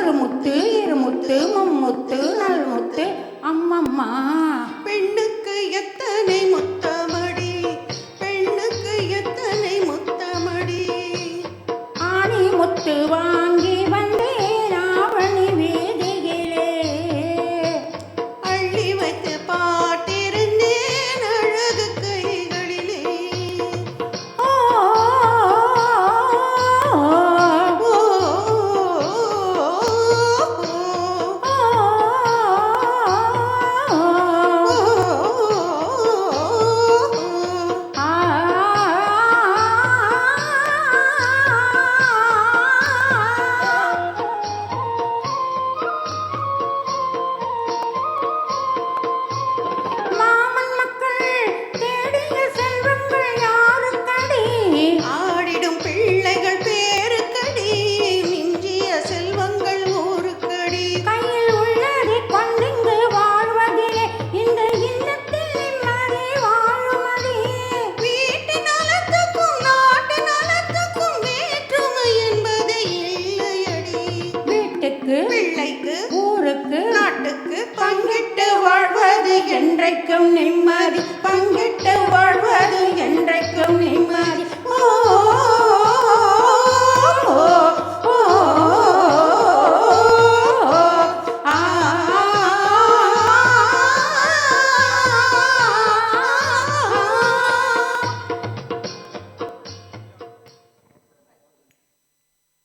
ஒரு முத்து இருமுத்து மும்முத்து நல்முத்து அம்மம்மா. பெண்ணுக்கு எத்தனை முத்தமடி, பெண்ணுக்கு எத்தனை முத்தமடி. ஆணி முத்து வாங்கி வந்தேன் ஆவணி வீதியிலே, அள்ளி வைத்து பாட்டிருந்தேன் அழகு கைகளிலே. ஓ மாமன் மக்கள் தேடிய செல்வங்கள் யாருக்கடி? ஆடிடும் பிள்ளைகள் பேருக்கடி, மிஞ்சிய செல்வங்கள் ஊருக்கடி. கையில் உள்ளதை கொண்டிங்கு வாழ்வதிலே இந்த இல்லத்தில் நிம்மதி வாழுமடி. வீட்டு நலத்துக்கும் நாட்டு நலத்துக்கும் வேற்றுமை என்பது இல்லையடி. வீட்டுக்கு பிள்ளைக்கு ஊருக்கு நாட்டுக்கு பங்கிட்டு வாழ்வது என்றைக்கும் நிம்மதி, பங்கிட்டு வாழ்வது என்றைக்கும் நிம்மதி.